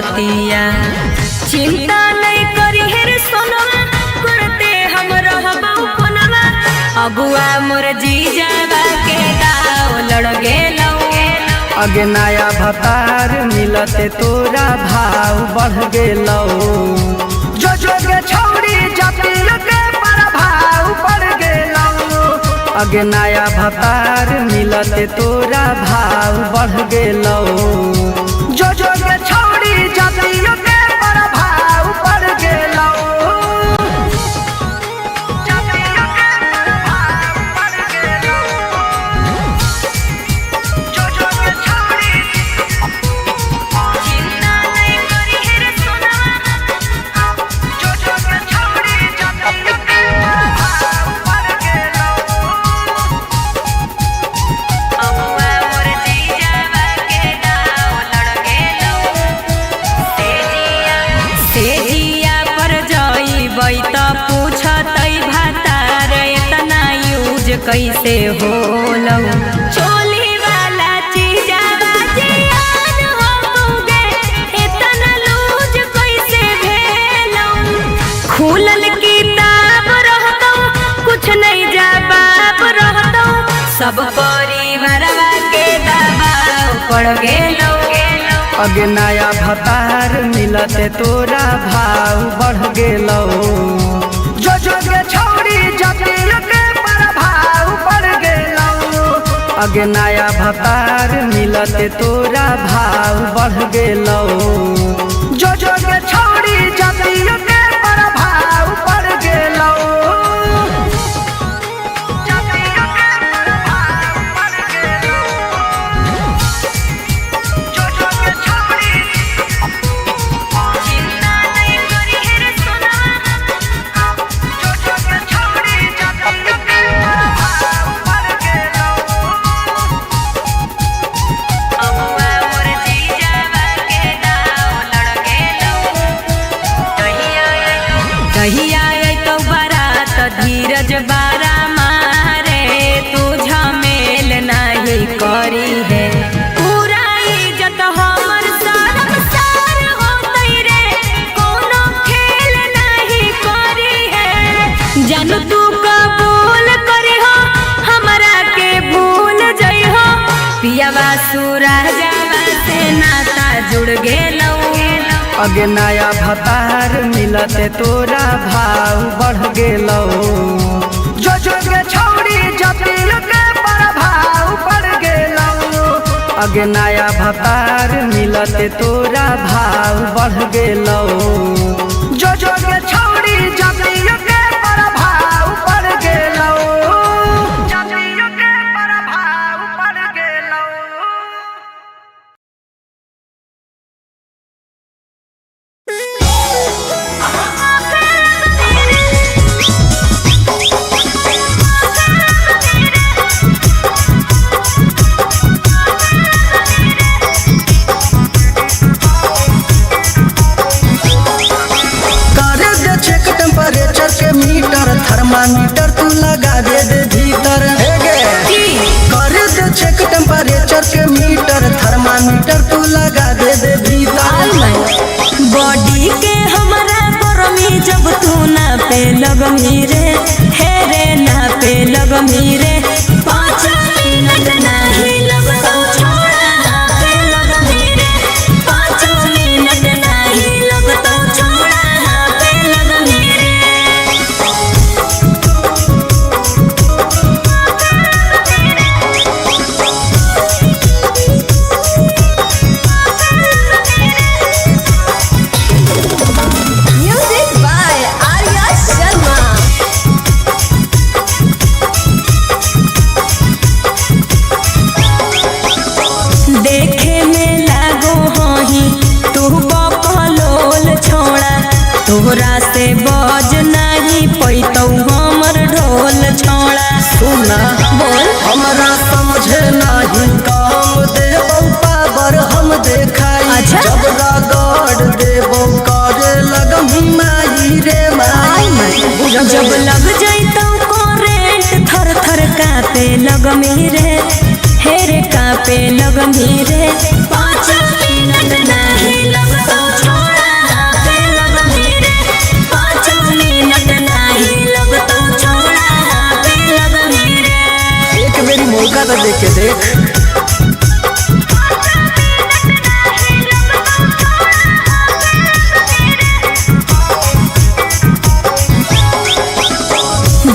बतिया। चिंता नहीं करी हेर सोनवा करते हम रहबौ कोनवा। अबुआ मोर जीजावा के गाँव लड़ गेलौ। अगे नया भतार मिलते तोरा भाव बढ़ गेलौ। जो जोगे छौरी जाति के प्रभाव बढ़ गेलौ। अगे नया भतार मिलते तोरा भाव बढ़ गेलौ। जो जोगे छौरी जाति के प्रभाव बढ़ गेलौ। कैसे होलौ चोली वाला चीजावा जियान होगे इतना लूज कैसे भेलौ। खुलल किताब रहतौ कुछ नहीं जवाब रहतौ। सब परिवारवा के दबाव पड़ गेलौ। अगे नया भतार मिलते तोरा भाव बढ़ गेलौ। जो जोगे छौरी जाति के प्रभाव बढ़ गेलौ। अगे नया भतार मिलते तोरा भाव बढ़ गेलौ। जो जोगे छौरी जाति के प्रभाव बढ़ गेलौ। धीरज बारा मारे तू झमेल नहीं करी है। पूरा इज्जत हमर शर्मसार होतै रे कोनो खेल नहीं करी है। जानू तू कबूल करी हो हमरा के भूल जई हो। पियावा सूरजवा से नाता जुड़ गेलौ। अगे नया भतार मिलते तोरा भाव बढ़ गेलौ। जो जोगे छौरी जाति के प्रभाव बढ़ गेलौ। अगे नया भतार मिलते तोरा भाव बढ़ गेलौ। जो जोगे छौरी जाति के प्रभाव बढ़ गेलौ। थर्मामीटर तू लगा दे भीतर कर दे चेक टेम्परेचर के मीटर। थर्मामीटर तू लगा दे भीतर। बॉडी के हमारा गरमी जब तू ना पे लगमी रे हे रे ना पे लगमी रे। 5 मिनट नहीं लगतो छोड़ा ना पे लगमी रे। 5 मिनट नहीं लगतो छोड़ा ना पे लगमी रे। तोहरा से बज नहीं पैतौ हमर ढोल छोड़ा। सुना बोल हमरा समझे नहीं काम देबौ पावर हम देखाई। अच्छा? जब रगड़ देबौ करे लगम माई रे माई। जब लग जैतौ करेंट थर थर कापे लगमी रे हे रे कापे लगमी रे। 5 मिनट नहीं लगतौ तो देख के देख।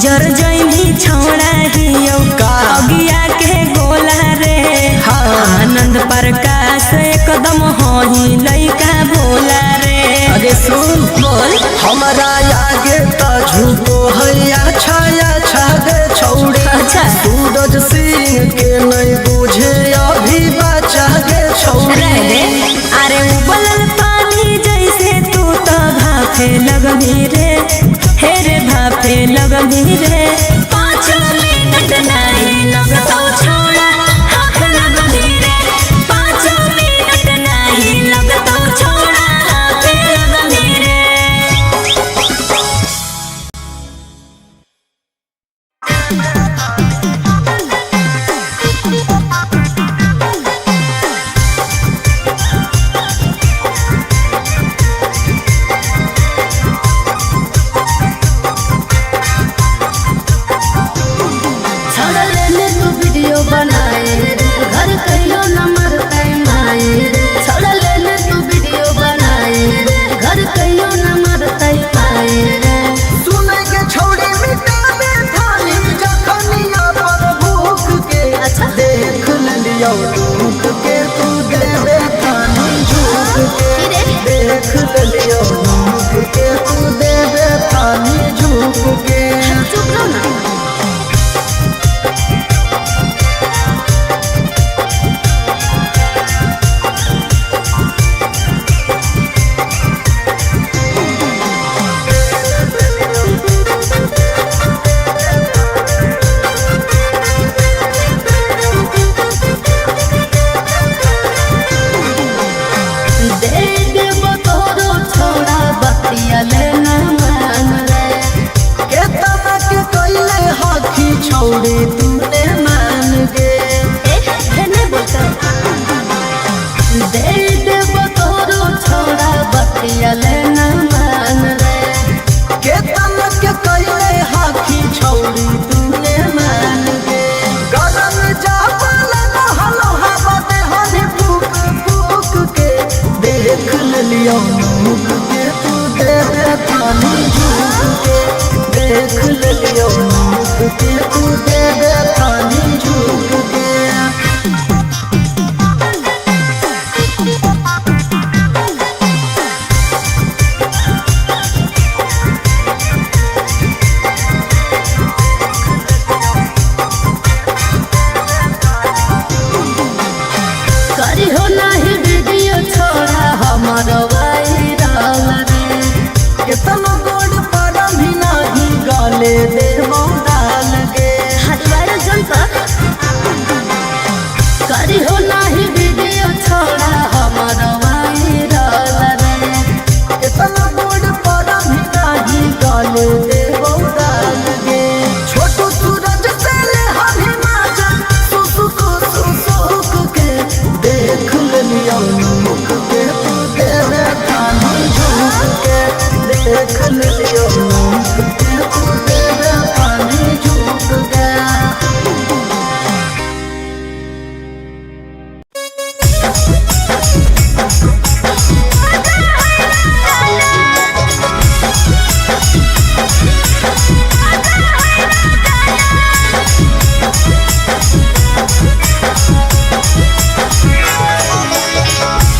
जर जैनी छोड़ा हियो अगिया के गोला रे आनंद प्रकाश एकदम होही लइका भोला रे। अरे सुन बोल हमारा आगे तो झूठो हैया छाया छागे छौड़ी। अच्छा सूरज सिंह के नहीं बुझे अभी बचा गे छौड़ी। अरे उबलल पानी जैसे तू तो भाफे लगभी रे। हे रे भाफे लगभी रे। 5 मिनट नहीं लगतो छोड़ा हाथ लगभी रे। 5 मिनट नहीं लगतो छोड़ा हाथ लगभी रे।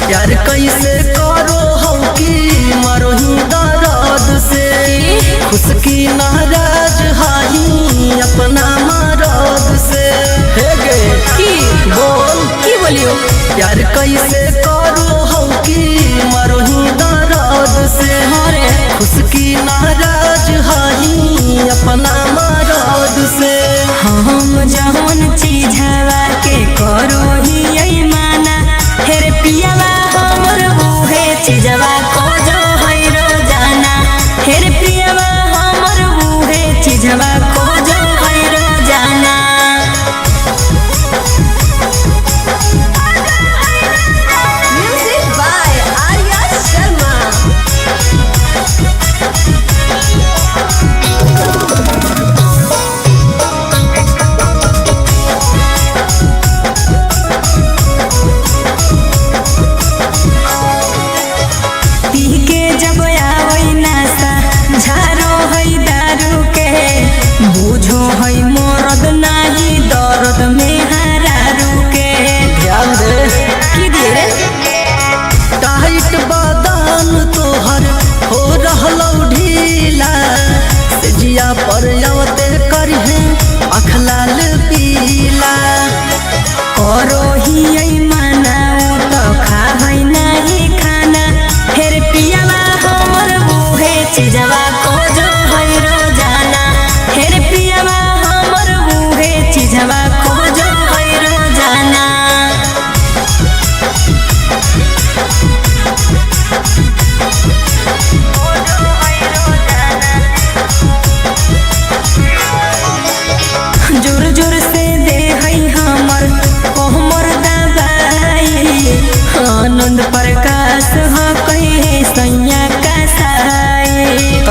प्यार कैसे करो हम की मरो ही दर्द से खुश की नाराज हाई अपना मरद से। हे गे की बोल की बोलियो प्यार कैसे करो हम की मरो ही दर्द से खुश की नाराज हाई अपना मरद से। हम जौन चीज हवा के करो ही यही माना हेरे पियावा हमर मुहे चीजवा को जो है रोजाना हेरे पियावा हमर मुहे चीजवा को जो है रोजाना। Music by Arya Sharma.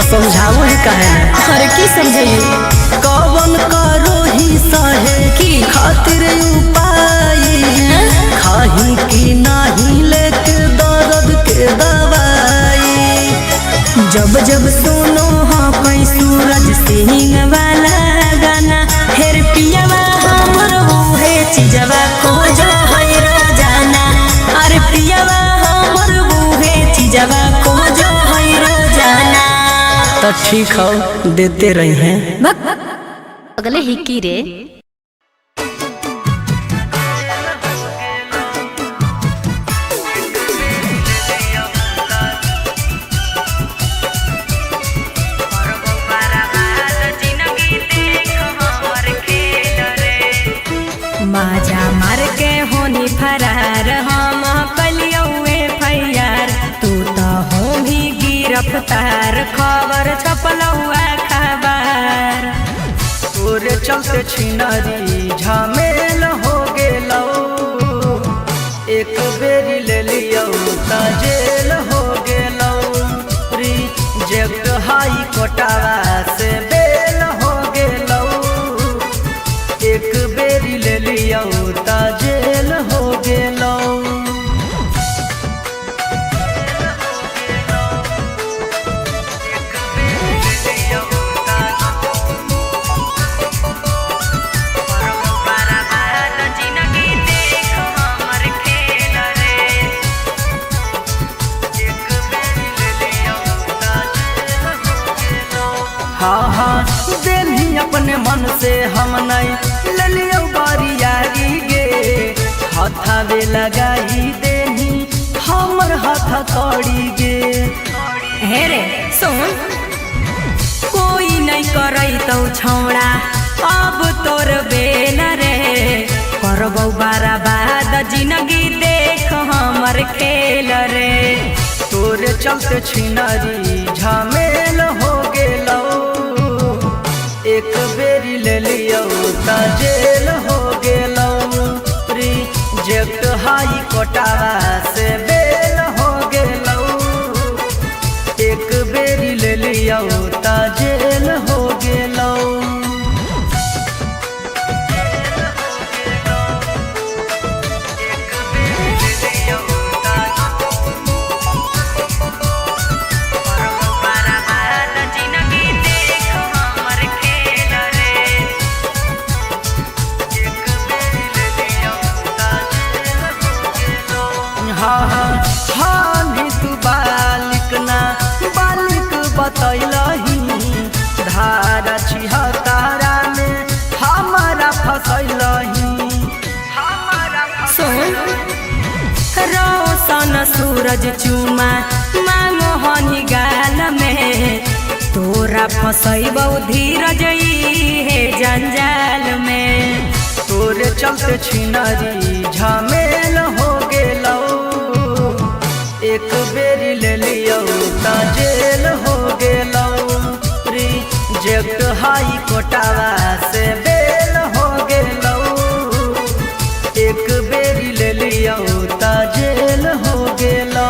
समझाओ ही काहे ना। अरे की समझाइए कवन करो ही सहे की खातिर उपाय खाही की नाही लेके दर्द के दवाई। जब जब सुनो हाँ कोई सूरज सिंह वाला गाना हेर पियावा हमर है चीजवा खोजो है रोजाना। अरे पियावा हमर है चीजवा खोजो है रोजाना। तो ठीक हो देते रही हैं। अगले हिक्की रे माजा मार के होनी फरार हम कलियौए फैयार तू तो हो भी गिरफ्तार खबर छपलौआ खबर। तोरे चलते छिनरी झमेल हो गेलो एक बेरी ले लियो त जेल हो गेलो। रिजेक्ट हाई कोटावा से बेल हो गेलो एक बेरी ले लियो त जेल हो गेलो। हाँ हाँ देनी अपने मन से हम नहीं ले लियो बारियारी गे हाथावे लगाई देनी हमर हाथ तोड़ी गे। हे रे सुन कोई नहीं करई तो छौड़ा अब तोर बेल रे करबौ बर्बाद जिंदगी देख हमर खेल रे। तोरे चलते छिनरी झमेल हो गेलो एक बेरी ले लियो त जेल हो गेलो। रिजेक्ट हाई कोटावा से बेल हो गेलो एक बेरी ले लियो त जेल हो गेलो। बतैलही धारा छिहतारा में हमारा फसैलही। सुन रोशन सूरज चुमा मांगो हनी गाल में तोरा फसैबौ धीरज हे जंजाल में। तोरे चलते छिनरी झमेल हो गेलो एक बेरी ले लियो त जेल हो गेलो। रिजेक्ट हाई कोटावा से बेल हो गेलो एक बेरी ले लियो त जेल हो गेलो।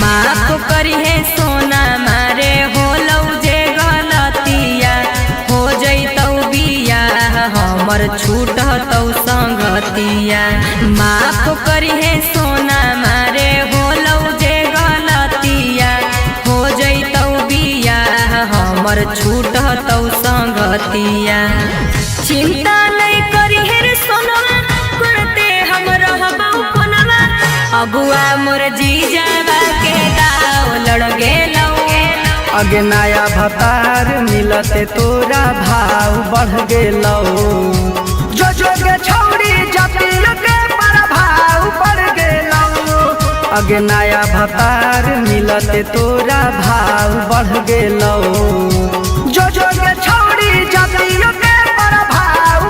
माफ करी है सोना मारे होलौ जे गलतिया हो जैतौ बिया हमर छूटतौ संगतिया। माफ करी है सोना मारे होलौ जे गलतिया हो जैतौ बिया हमर छूटतौ संगतिया। चिंता नहीं करी है रे सोनवा करते हम रहबौ कोनवा अगुआ मोर जीजावा के दाव लड़ गेलौ। अगे नया भतार मिलते तोरा भाव बढ़ गेलो। जो जो के छौड़ी जतियो के प्रभाव बढ़ गेलो। अगे नया भतार मिलते तोरा भाव बढ़ गेलो। जो जो के छौड़ी जतियो के प्रभाव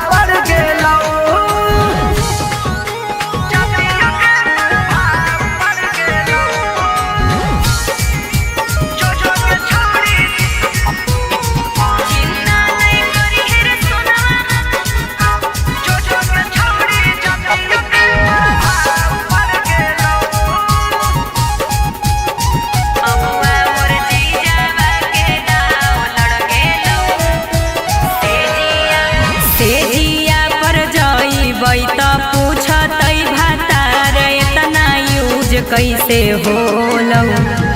कैसे होलौ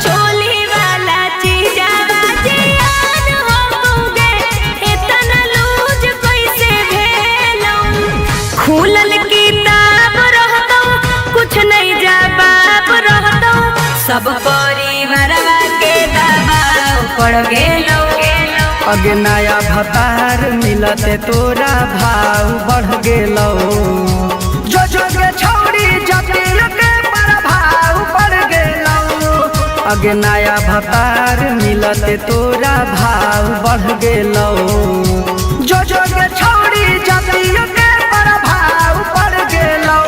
चोली वाला चीजावा जियान होगे इतना लूज कैसे भेलौ खुलल किताब रहतौ कुछ नहीं जवाब रहतौ सब परिवारवा के दबाव पड़ गेलौ अगे नया भतार मिलते तोरा भाव बढ़ गेलौ जो के छौड़ी जटिल के प्रभाव पड़ गेलौ अगे नया भतार मिलते तोरा भाव बढ़ गेलौ जो के छौड़ी जटिल के प्रभाव पड़ गेलौ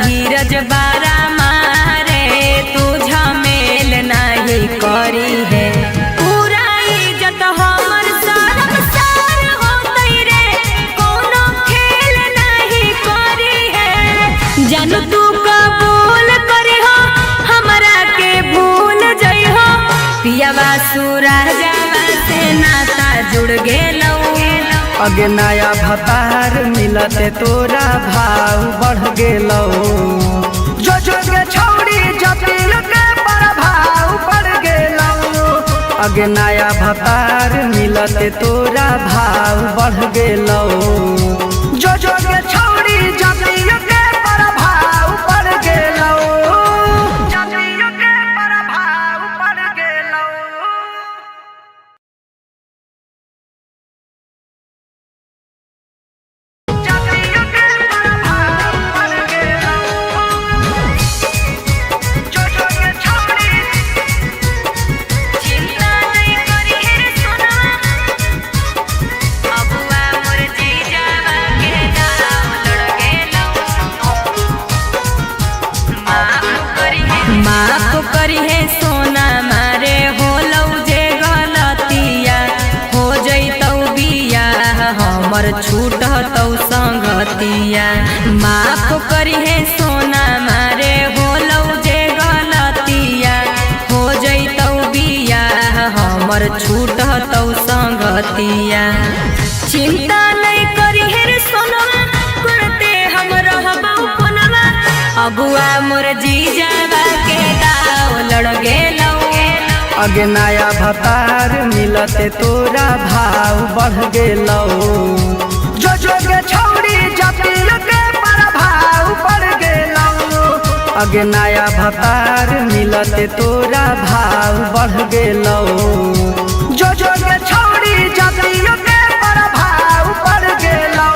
धीरज बारा मारे तू झमेल नहीं करी है पूरा इज्जत हमर सरम सार होतई रे कोनो खेल नहीं करी है जानू तू कबूल करी हो हमरा के भूल जई हो पियावा सूरजवा से नाता जुड़ गेलौ अगे नया भतार मिलते तोरा भाव बढ़ गेलौ जो के छौड़ी जटिल के प्रभाव पड़ गेलौ अगे नया भतार मिलते तोरा भाव बढ़ गेलौ जो के छौड़ी जटिल के प्रभाव पड़ गेलौ जटिल के प्रभाव पड़ गेलौ माफ करी है सोना मारे होलौ जे गलतिया हो जैतौ बियाह हमर छूटतौ संगतिया माफ करी है सोना मारे होलौ जे गलतिया हो जैतौ बियाह हमर छूटतौ संगतिया चिंता नहीं करी है सोना करते हम रहबौ कोनवा अबुआ मोर जीजावा के दाव लड़ गेलौ अगे नया भतार मिलते तोरा भाव बढ़ गेलौ जो के छौड़ी जटिल के प्रभाव पड़ गेलौ अगे नया भतार मिलते तोरा भाव बढ़ गेलौ जो के छौड़ी जटिल के प्रभाव पड़ गेलौ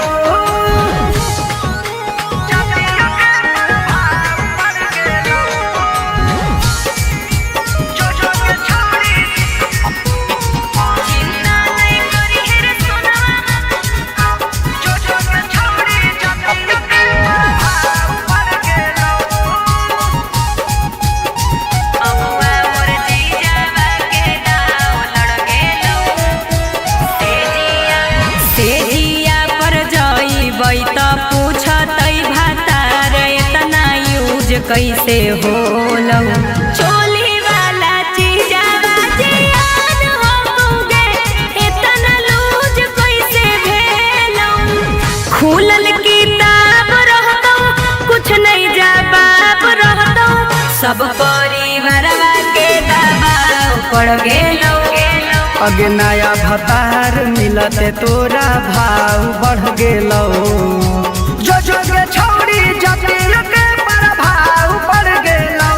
कैसे होलौ चोली वाला चीजावा जियान होगे इतना लूज कैसे भेलौ खुलल किताब रहतौ कुछ नहीं जवाब रहतौ सब परिवारवा के दबाव पड़ गेलौ अगे नया भतार मिलते तोरा भाव बढ़ गेलौ जो के छौड़ी जटिल के प्रभाव पड़ गेलौ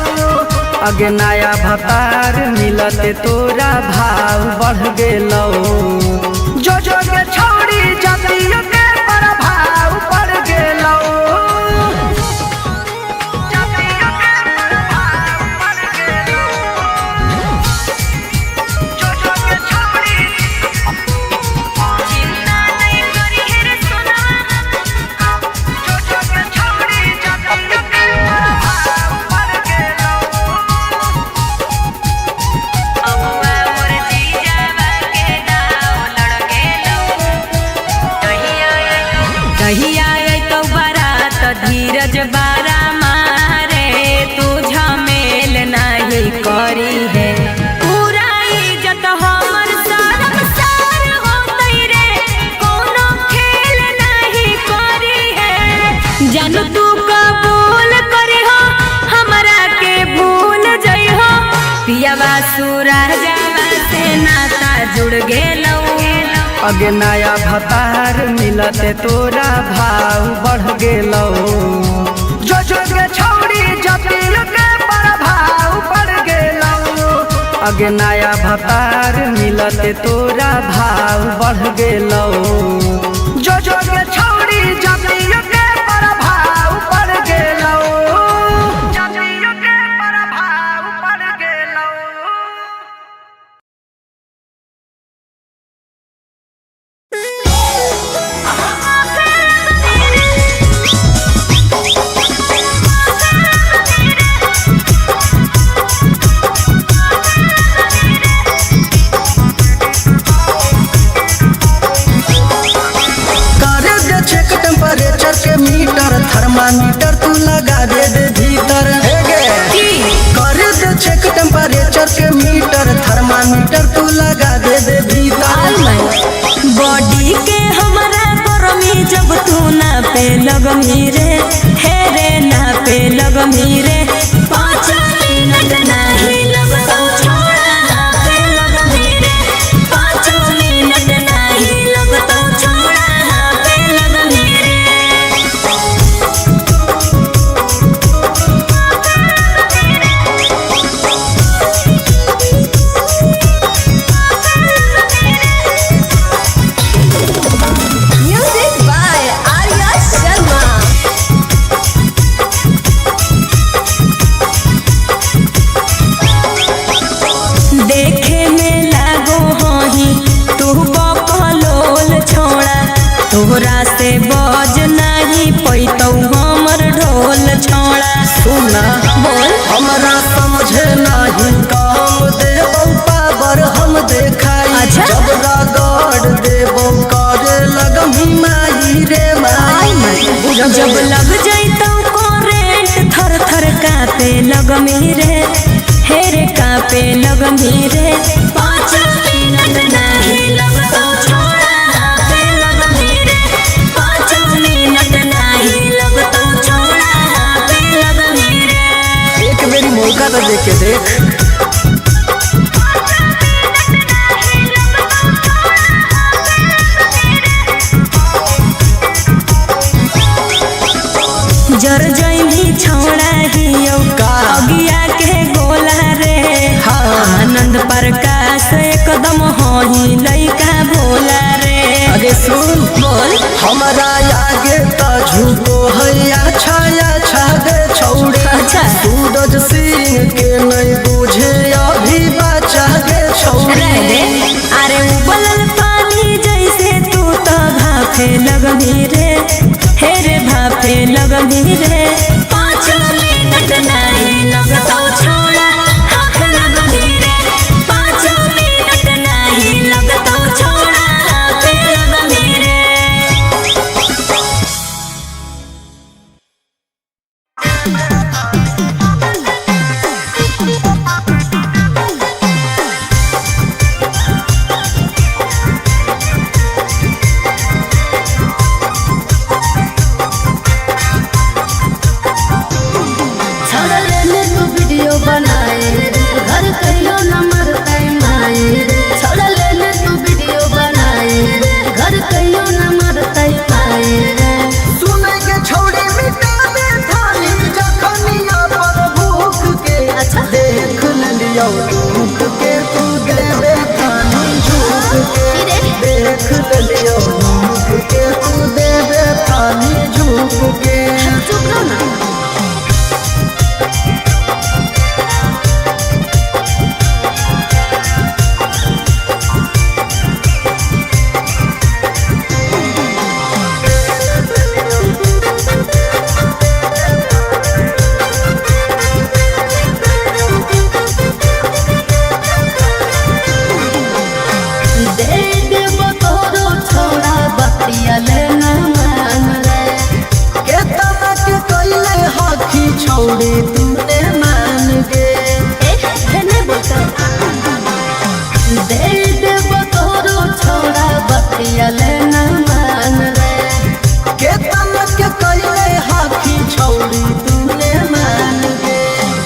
अगे नया भतार मिलते तोरा भाव बढ़ गेलौ जो के छौड़ी जटिल के प्रभाव पड़ गेलौ अबुआ मोर जीजावा के दाव लड़ गेलौ धीरज बारा मारे तू झमेल नहीं करी है पूरा इज्जत हमर शर्म सार होतई रे कोनो खेल नहीं करी है जानू तू कबूल करी हो हमरा के भूल जई हो पियावा सूरजवा से नाता जुड़ गेलौ अगे नया भतार मिलते तोरा भाव बढ़ गेलौ जो जो के छौड़ी जतिल के प्रभाव बढ़ गेलौ अगे नया भतार मिलते तोरा भाव बढ़ गेलौ जो जो के छौड़ी जतिल के प्रभाव बढ़ गेलौ जतिल के प्रभाव बढ़ गेलौ। टेम्परेचर के मीटर थर्मामीटर तू लगा दे भीतर कर दे चेक टेम्परेचर के मीटर थर्मामीटर तू लगा दे भीतर बॉडी के हमारा गरमी जब तू ना पे लगमी रे हे रे ना पे लगमी रे 5 मिनट नहीं लगता छोड़ा ना पे लगमी रे 5 मिनट नहीं लगता छोड़ा ना पे लगमी रे तोहरा से बज नहीं पैतौ हमर ढोल छोड़ा सुना बोल हमरा समझे नहीं काम देबौ पावर हम देखाई अच्छा? जब रगड़ देबौ करे लगमी माई रे माई जब लग जैतौ करेंट थर थर कापे लगमी रे हे रे कापे लगमी रे 5 मिनट नहीं लगतौ छोड़ा पे लगमी रे 5 मिनट नहीं लगतौ छोड़ा पे लगमी रे एक मेरी मौका तो देख के देख जर जैनी छोड़ा हियो अगिया के गोला रे आनंद प्रकाश एकदम होही लइका भोला रे अरे सुन बोल हमारा आगे तो झुको है अच्छा अच्छा गे छौड़ी अच्छा। सूरज सिंह के नहीं बुझे अभी बचा गे छौड़ी रह दे अरे उबलल पानी जैसे तू तो भाफे लगमी रे हे रे भाफे लगमी रे 5 मिनट नहीं लगतौ छोड़ा हाथ लगमी रे 5 मिनट नहीं लगतौ छोड़ा हाथ लगमी रे सुने के छौड़ी मिटा दे थाली जखन छौड़ी तूने मान गे नहीं बोलता दे देव तोरो छोड़ा बतिया लेना मान रे के तमक के कइले हाथी छौड़ी तूने मान गे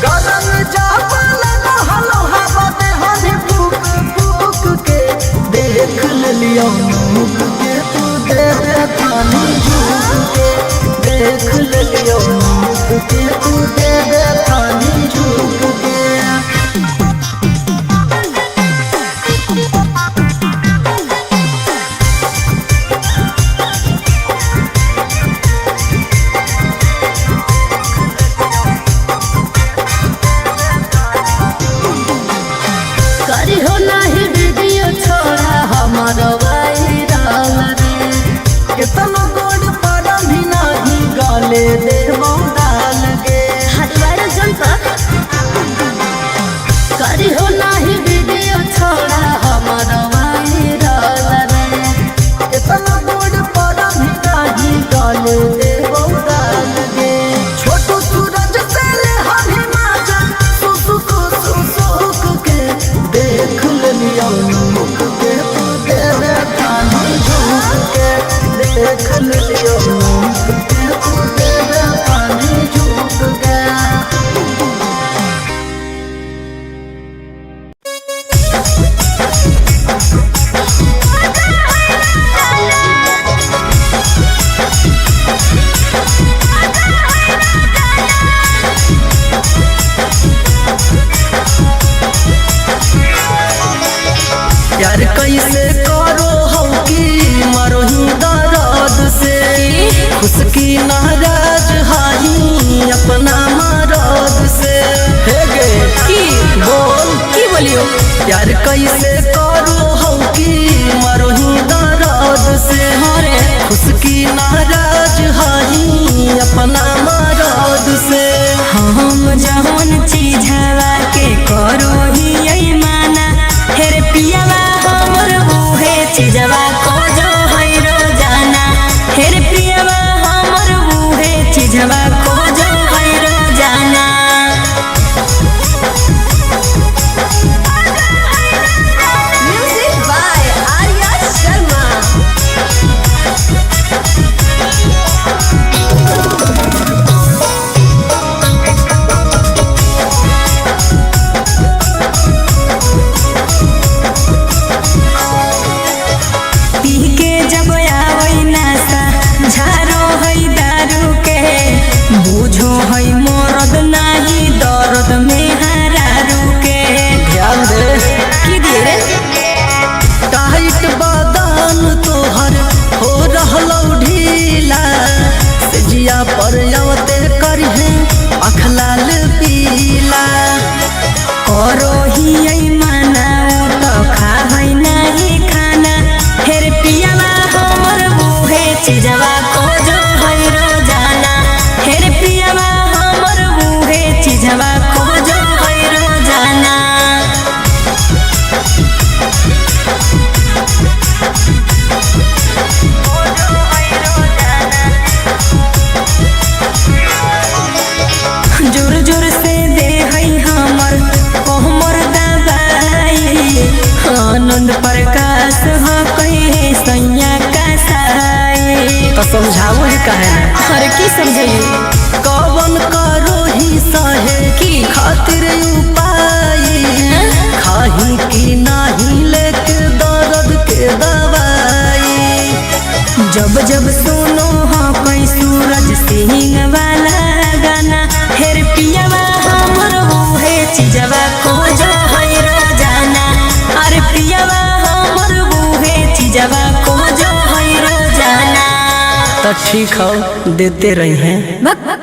गरम जापल हलो हवा दे हनी फूक फूक के देख लियो मुख के तू दे दे थानी झूक के देख लियो मुख के तू दे दे थानी झूक के करी हो नहीं वीडियो छोड़ा हमारो वायरल रे कितना गोड़ पर भी नहीं गाले दे डाल गे हटवाड़ जनता करी हो नहीं वीडियो छोड़ा हमारो वायरल रे कितना गोड़ पर भी नहीं गाले दे डाल गे छोटू सूरज से ले हनी माजन सुसुक सुसुक के देख लियो मुख के तू दे दे थानी झूक के देख लियो मुख के तू दे दे थानी झूक के यार कैसे करो हो कि मरोही दर्द से खुश की नाराज हाही अपना मरद से हे गे की बोल की बोलियो यार कैसे करो हो कि मरोही दर्द से हरे खुश की नाराज हाही अपना मरद से हम जवन चीज हवा के करो ही यही माना हेरे पियावा हमर बूहे चीजवा को जो है रोजाना हेरे पियावा हमर बूहे चीजवा को जो है रोजाना म्यूजिक बाय आर्या शर्मा पी के जब आवै नशा झारो है दारू के बूझो है मरद नाही दर्द में हरारू के ध्यान दे की दिए रे टाइट बदन तोहर हो रहलौ ढीला जिया पर आवते करहे अखलाल पीला करो ही यही माना तो खा है नहीं खाना हेरे पियावा हमर बूहे चीजवा को जो है रोजाना हेरे पियावा हमर बूहे चीजवा को जो है रोजाना जोर जोर से दे है हमर कोहमर दबाई आनंद प्रकाश ह कहे सैया का साई तो समझाओ ही काहे ना अरे की समझाइए कवन करो ही सहे की खातिर उपाय खाही की नाही लेके दर्द के दवाई जब जब सुनो हाँ कोई सूरज सिंह वाला गाना हेर पियावा हमर बूहे चीजवा को जो है रोजाना अरे पियावा हमर बूहे चीजवा को जो है रोजाना तो ठीक हो देते रही हैं भक